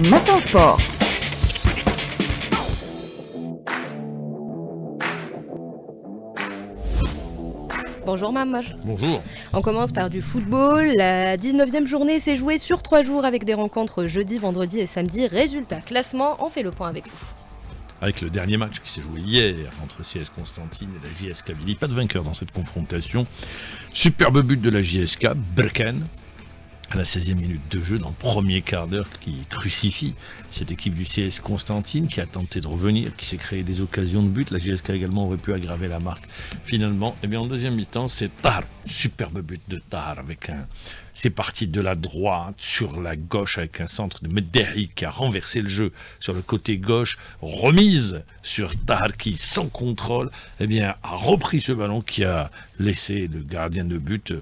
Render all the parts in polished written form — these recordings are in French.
Matin Sport. Bonjour Mamar. Bonjour. On commence par du football. La 19e journée s'est jouée sur 3 jours avec des rencontres jeudi, vendredi et samedi. Résultat, classement, on fait le point avec vous. Avec le dernier match qui s'est joué hier entre CS Constantine et la JS Kabylie. Pas de vainqueur dans cette confrontation. Superbe but de la JSK, Berken, à la 16e minute de jeu, dans le premier quart d'heure, qui crucifie cette équipe du CS Constantine, qui a tenté de revenir, qui s'est créé des occasions de but. La JSK également aurait pu aggraver la marque. Finalement, en deuxième mi-temps, c'est Tahar. Superbe but de Tahar avec un... C'est parti de la droite sur la gauche avec un centre de Meddehi qui a renversé le jeu sur le côté gauche, remise sur Tahar qui, sans contrôle, a repris ce ballon qui a laissé le gardien de but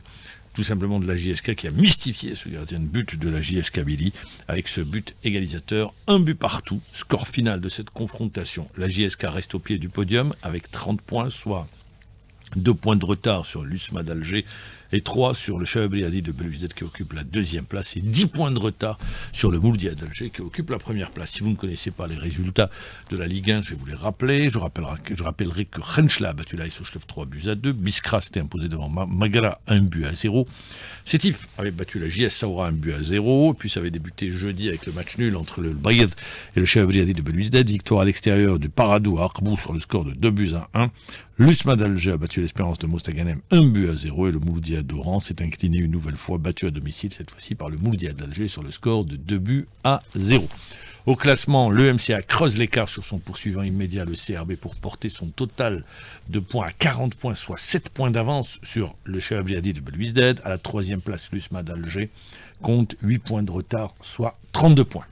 tout simplement de la JSK, qui a mystifié ce gardien de but de la JS Kabylie avec ce but égalisateur, un but partout. Score final de cette confrontation. La JSK reste au pied du podium avec 30 points, soit 2 points de retard sur l'USMA d'Alger et 3 sur le Chabriadi de Belouizdad qui occupe la deuxième place et 10 points de retard sur le Mouloudia d'Alger qui occupe la première place. Si vous ne connaissez pas les résultats de la Ligue 1, je vais vous les rappeler. Je rappellerai que Renchla a battu la Sochlev 3-2. Biskra s'était imposé devant Magara 1-0. Sétif avait battu la JS Saoura 1-0. Puis ça avait débuté jeudi avec le match nul entre le Bayed et le Chabriadi de Belouizdad. Victoire à l'extérieur du Paradou à Arbou sur le score de 2-1. L'USMA d'Alger a battu l'Espérance de Mostaganem 1-0 et le Mouloudia d'Oran s'est incliné une nouvelle fois, battu à domicile, cette fois-ci par le Mouloudia d'Alger sur le score de 2-0. Au classement, le MCA creuse l'écart sur son poursuivant immédiat, le CRB, pour porter son total de points à 40 points, soit 7 points d'avance sur le Chabriadi de Belouizdad. À la troisième place, l'USMA d'Alger compte 8 points de retard, soit 32 points.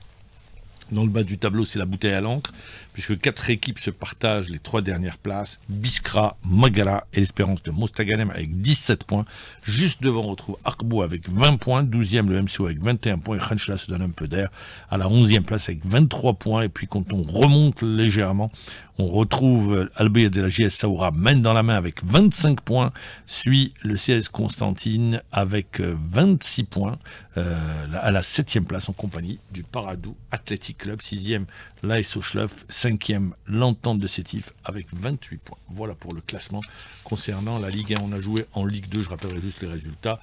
Dans le bas du tableau, c'est la bouteille à l'encre, puisque 4 équipes se partagent les 3 dernières places. Biskra, Magara et l'Espérance de Mostaganem avec 17 points. Juste devant, on retrouve Arbou avec 20 points. 12e, le MCO avec 21 points. Et Khenchla se donne un peu d'air à la 11e place avec 23 points. Et puis quand on remonte légèrement, on retrouve Albayed de la JS Saoura main dans la main avec 25 points. Suit le CS Constantine avec 26 points à la 7e place en compagnie du Paradou Athletic Club. 6e, l'AS Sochlev. 5e, l'Entente de Sétif avec 28 points. Voilà pour le classement concernant la Ligue 1. On a joué en Ligue 2, je rappellerai juste les résultats.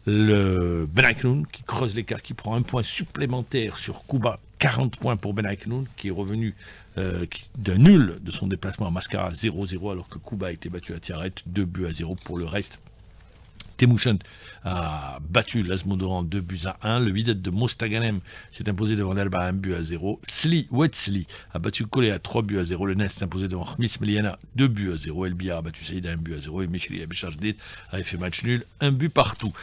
Le Ben Aïknoun qui creuse l'écart, qui prend un point supplémentaire sur Kouba. 40 points pour Ben Aïknoun qui est revenu d'un nul de son déplacement à Mascara 0-0 alors que Kouba a été battu à Tiaret 2-0 pour le reste. Temouchent a battu l'Azmodoran 2-1. Le Wydad de Mostaganem s'est imposé devant l'Alba 1-0. Wetzli a battu Kolé à 3-0. Le Nest s'est imposé devant Khmis Meliana 2-0. El Biar a battu Saïda 1-0. Et Micheli Abicharjdit avait fait match nul, un but partout.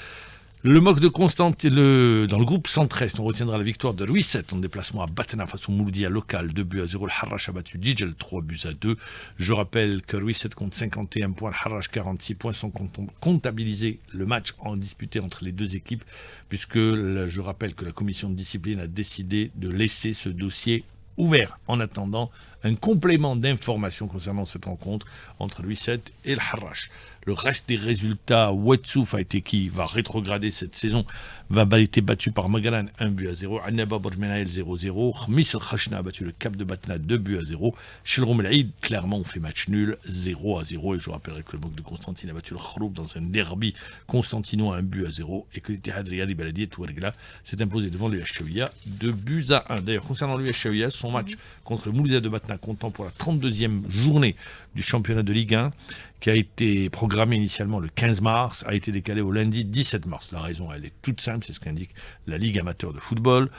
Le MOC de Constantine, dans le groupe Centre-Est, on retiendra la victoire de Ruisset en déplacement à Batna face au Mouloudia local 2-0. Le Harrach a battu Djidjel 3-2. Je rappelle que Ruisset compte 51 points, le Harrach 46 points, sans comptabiliser le match en disputé entre les deux équipes, puisque je rappelle que la commission de discipline a décidé de laisser ce dossier ouvert en attendant un complément d'informations concernant cette rencontre entre Ruisset et le Harrach. Le reste des résultats, Wetsouf a été qui va rétrograder cette saison, va été battu par Magalan 1-0, Annaba Bormenael 0-0, Khmis El Khachna a battu le Cap de Batna 2-0, Shelrom El Aïd, clairement on fait match nul 0-0, et je rappellerai que le MOC de Constantine a battu le Khroub dans un derby constantinois 1-0, et que l'Ittihad Riyadi Baladi et Touargla s'est imposé devant l'US Chaouia 2-1. D'ailleurs, concernant l'US Chaouia, son match contre le Mouloudia de Batna comptant pour la 32e journée du championnat de Ligue 1, qui a été programmé initialement le 15 mars, a été décalé au lundi 17 mars. La raison, elle est toute simple, c'est ce qu'indique la Ligue amateur de football,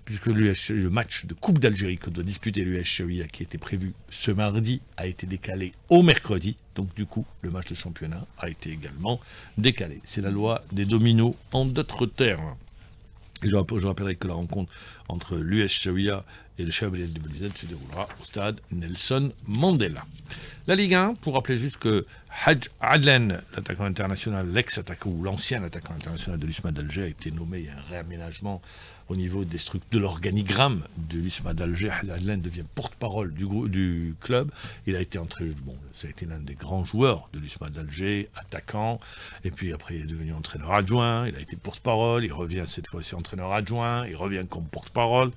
puisque le match de Coupe d'Algérie que doit disputer l'US Chaouia, qui était prévu ce mardi, a été décalé au mercredi. Donc du coup, le match de championnat a été également décalé. C'est la loi des dominos en d'autres termes. Et je rappellerai que la rencontre entre l'US Chaouia et le Chabriel de Belouizdad se déroulera au stade Nelson Mandela. La Ligue 1, pour rappeler juste que Hadj Adlen, l'attaquant international, l'ex-attaquant ou l'ancien attaquant international de l'USMA d'Alger, a été nommé. Il y a un réaménagement au niveau de l'organigramme de l'USMA d'Alger. Hadj Adlen devient porte-parole du club. Il a été ça a été l'un des grands joueurs de l'USMA d'Alger, attaquant. Et puis après, il est devenu entraîneur adjoint. Il a été porte-parole. Il revient cette fois-ci entraîneur adjoint. Il revient comme porte-parole.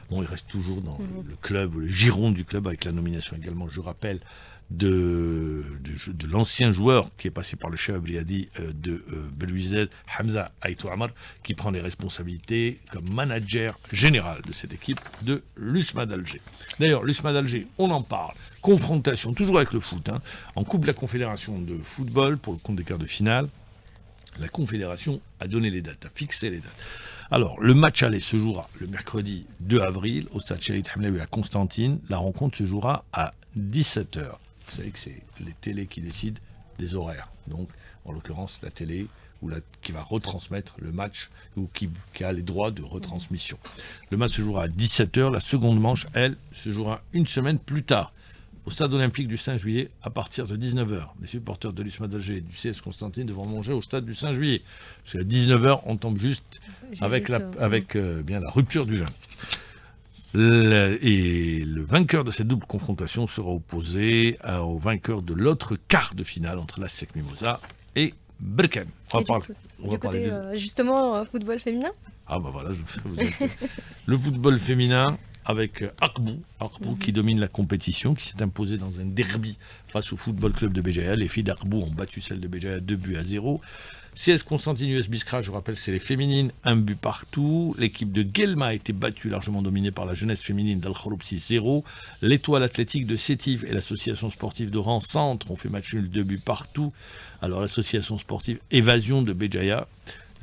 Bon, il reste toujours dans le club, le giron du club, avec la nomination également, je rappelle, de l'ancien joueur qui est passé par le Cheikh Briadi de Belouizdad, Hamza Aïtou Amar, qui prend les responsabilités comme manager général de cette équipe de l'USMA d'Alger. D'ailleurs, l'USMA d'Alger, on en parle, confrontation toujours avec le foot, en Coupe de la Confédération de football pour le compte des quarts de finale. La Confédération a donné les dates, a fixé les dates. Alors, le match aller se jouera le mercredi 2 avril au stade Chérit Hamlaoui à Constantine. La rencontre se jouera à 17h. Vous savez que c'est les télés qui décident des horaires. Donc, en l'occurrence, la télé qui va retransmettre le match ou qui a les droits de retransmission. Le match se jouera à 17h. La seconde manche, elle, se jouera une semaine plus tard au stade olympique du 5 juillet à partir de 19h. Les supporters de l'USMA d'Alger et du CS Constantine devront manger au stade du 5 juillet. Parce qu'à 19h, on tombe juste avec la rupture du jeûne. Et le vainqueur de cette double confrontation sera opposé au vainqueur de l'autre quart de finale entre la SEC Mimosa et Berkane. On va parler justement, football féminin. Ah bah voilà, le football féminin avec Akbou qui domine la compétition, qui s'est imposé dans un derby face au football club de Béjaïa. Les filles d'Akbou ont battu celles de Béjaïa 2-0. CS Constantine US Biskra, je rappelle, c'est les féminines, 1 but partout. L'équipe de Guelma a été battue, largement dominée par la jeunesse féminine d'Al-Khoroub 6-0. L'Étoile athlétique de Sétif et l'association sportive d'Oran Centre ont fait match nul, 2 buts partout. Alors l'association sportive Évasion de Béjaïa,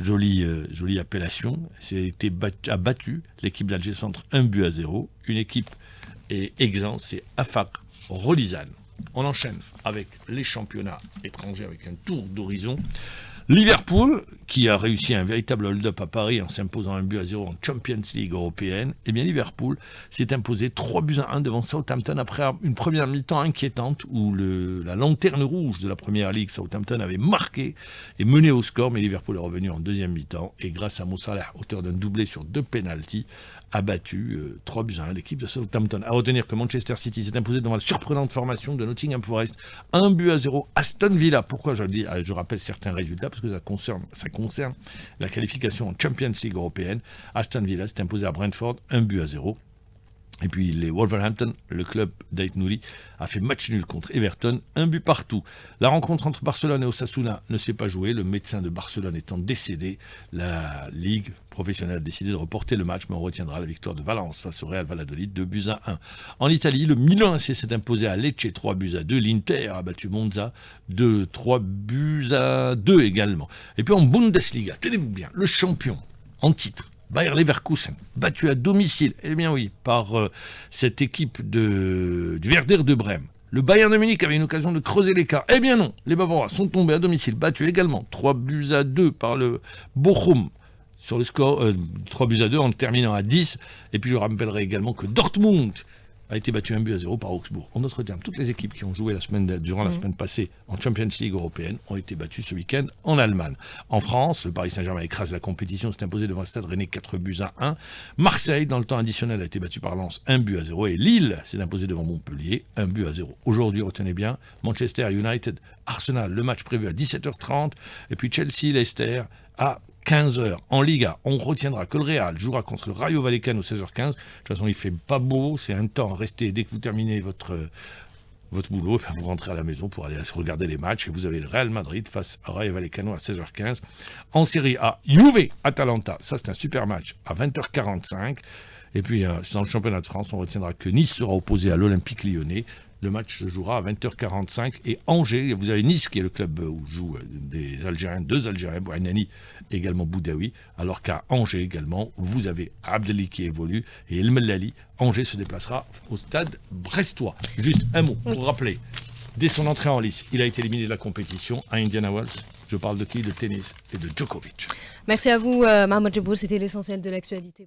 jolie appellation, a battu l'équipe d'Alger Centre 1-0. Une équipe est exempte, c'est Afaq Rolizane. On enchaîne avec les championnats étrangers avec un tour d'horizon. Liverpool, qui a réussi un véritable hold-up à Paris en s'imposant 1-0 en Champions League européenne, eh bien Liverpool s'est imposé 3-1 devant Southampton après une première mi-temps inquiétante où la lanterne rouge de la première ligue, Southampton, avait marqué et mené au score, mais Liverpool est revenu en deuxième mi-temps et grâce à Mo Salah, auteur d'un doublé sur 2 pénaltys, a battu 3-1 l'équipe de Southampton. À retenir que Manchester City s'est imposé devant la surprenante formation de Nottingham Forest 1-0. Aston Villa, pourquoi je rappelle certains résultats, parce que ça concerne la qualification en Champions League européenne. Aston Villa s'est imposé à Brentford 1-0. Et puis les Wolverhampton, le club d'Ait Nouri, a fait match nul contre Everton, 1 but partout. La rencontre entre Barcelone et Osasuna ne s'est pas jouée, le médecin de Barcelone étant décédé. La Ligue professionnelle a décidé de reporter le match, mais on retiendra la victoire de Valence face au Real Valladolid, 2-1. En Italie, le Milan AC s'est imposé à Lecce, 3-2. L'Inter a battu Monza, 3-2 également. Et puis en Bundesliga, tenez-vous bien, le champion en titre, Bayer Leverkusen, battu à domicile, eh bien oui, par cette équipe du Werder de Brême. Le Bayern de Munich avait une occasion de creuser l'écart. Eh bien non, les Bavarois sont tombés à domicile, battus également 3-2 par le Bochum sur le score 3-2 en terminant à 10. Et puis je rappellerai également que Dortmund a été battu 1-0 par Augsbourg. En d'autres termes, toutes les équipes qui ont joué durant la semaine passée en Champions League européenne ont été battues ce week-end en Allemagne. En France, le Paris Saint-Germain écrase la compétition, s'est imposé devant le Stade Rennais 4-1. Marseille, dans le temps additionnel, a été battu par Lens 1-0. Et Lille s'est imposé devant Montpellier 1-0. Aujourd'hui, retenez bien, Manchester United, Arsenal, le match prévu à 17h30. Et puis Chelsea, Leicester à 15h en Liga. On retiendra que le Real jouera contre le Rayo Vallecano 16h15. De toute façon, il fait pas beau, c'est un temps à rester. Dès que vous terminez votre boulot, vous rentrez à la maison pour aller regarder les matchs et vous avez le Real Madrid face à Rayo Vallecano à 16h15. En Série A, Juve Atalanta, ça c'est un super match à 20h45. Et puis dans le championnat de France, on retiendra que Nice sera opposé à l'Olympique Lyonnais. Le match se jouera à 20h45 et Angers, vous avez Nice qui est le club où jouent des Algériens, 2 Algériens, Bouhanani également Boudaoui, alors qu'à Angers également, vous avez Abdelli qui évolue et El Mellali. Angers se déplacera au stade brestois. Juste un mot pour rappeler, dès son entrée en lice, il a été éliminé de la compétition à Indiana Wells. Je parle de qui? De tennis et de Djokovic. Merci à vous, Mahmoud Jeboul, c'était l'essentiel de l'actualité.